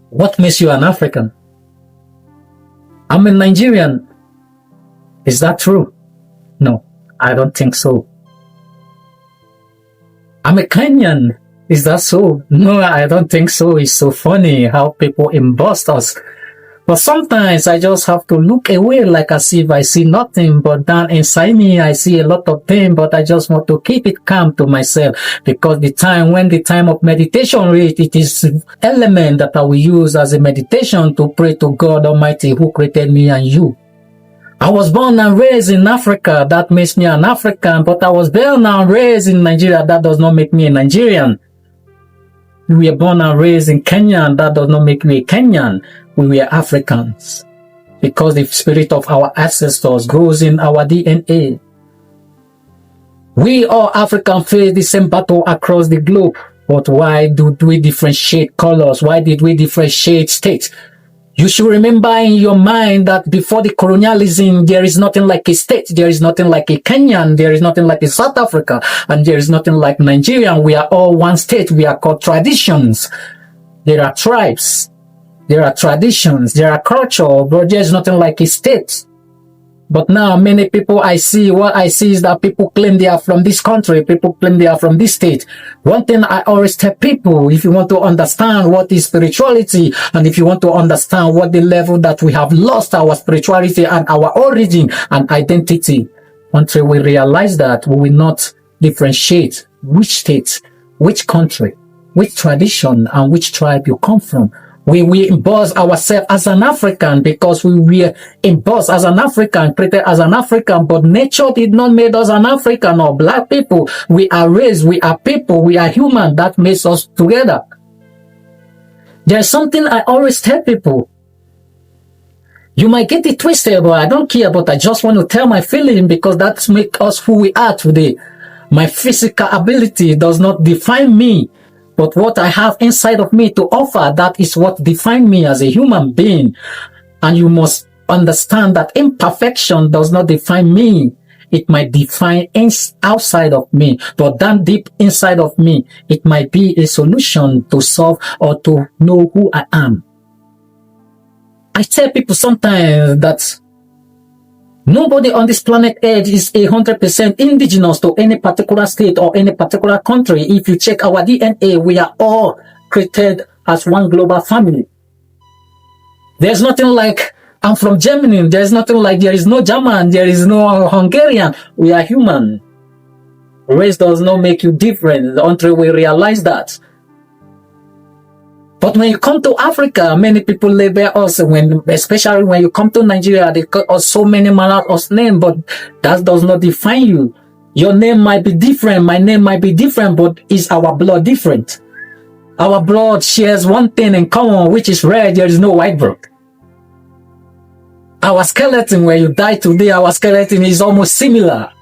What makes you an African? I'm a Nigerian. Is that true? No, I don't think so. I'm a Kenyan. Is that so? No, I don't think so. It's so funny how people emboss us. But sometimes I just have to look away like as if I see nothing, but down inside me I see a lot of things, but I just want to keep it calm to myself, because when the time of meditation reach, it is element that I will use as a meditation to pray to God Almighty who created me and you. I was born and raised in Africa. That makes me an African, but I was born and raised in Nigeria. That does not make me a Nigerian. We were born and raised in Kenya, and that does not make me a Kenyan. We were Africans because the spirit of our ancestors grows in our DNA. We all Africans face the same battle across the globe, but why do we differentiate colors? Why did we differentiate states? You should remember in your mind that before the colonialism, there is nothing like a state, there is nothing like a Kenyan, there is nothing like a South Africa, and there is nothing like Nigerian. We are all one state. We are called traditions. There are tribes. There are traditions, there are culture, but there's nothing like a state. But now many people what I see is that people claim they are from this country, people claim they are from this state. One thing I always tell people, if you want to understand what is spirituality, and if you want to understand what the level that we have lost our spirituality and our origin and identity, until we realize that, we will not differentiate which state, which country, which tradition, and which tribe you come from. We emboss ourselves as an African because we were embossed as an African, created as an African, but nature did not make us an African or black people. We are race, we are people, we are human. That makes us together. There's something I always tell people. You might get it twisted, but I don't care, but I just want to tell my feeling because that makes us who we are today. My physical ability does not define me. But what I have inside of me to offer, that is what defines me as a human being. And you must understand that imperfection does not define me. It might define outside of me, but then deep inside of me, it might be a solution to solve or to know who I am. I tell people sometimes that nobody on this planet Earth is 100% indigenous to any particular state or any particular country. If you check our DNA, we are all created as one global family. There's nothing like, I'm from Germany. There's nothing like, there is no German, there is no Hungarian. We are human. Race does not make you different until we realize that. But when you come to Africa, many people label us, especially when you come to Nigeria, they call us so many manner of names, but that does not define you. Your name might be different, my name might be different, but is our blood different? Our blood shares one thing in common, which is red. There is no white blood. Our skeleton, when you die today, our skeleton is almost similar.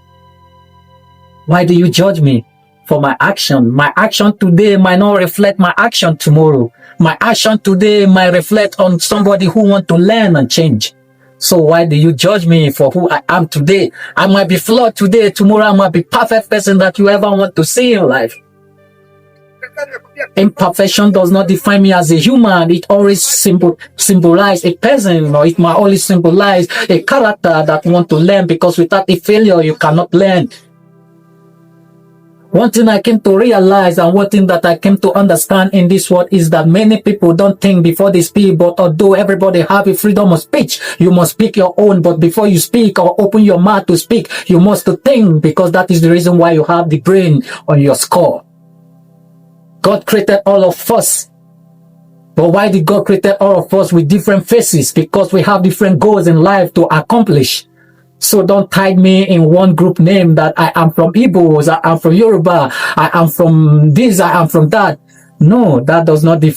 Why do you judge me for my action? My action today might not reflect my action tomorrow. My action today might reflect on somebody who wants to learn and change. So why do you judge me for who I am today? I might be flawed today, tomorrow I might be perfect person that you ever want to see in life. Imperfection does not define me as a human. It always symbolize a person, or it might always symbolize a character that want to learn, because without a failure you cannot learn. One thing I came to realize, and one thing that I came to understand in this world, is that many people don't think before they speak. But although everybody have a freedom of speech, you must speak your own. But before you speak or open your mouth to speak, you must think, because that is the reason why you have the brain on your skull. God created all of us. But why did God create all of us with different faces? Because we have different goals in life to accomplish. So don't tag me in one group name that I am from Igbos, I am from Yoruba, I am from this, I am from that. No, that does not define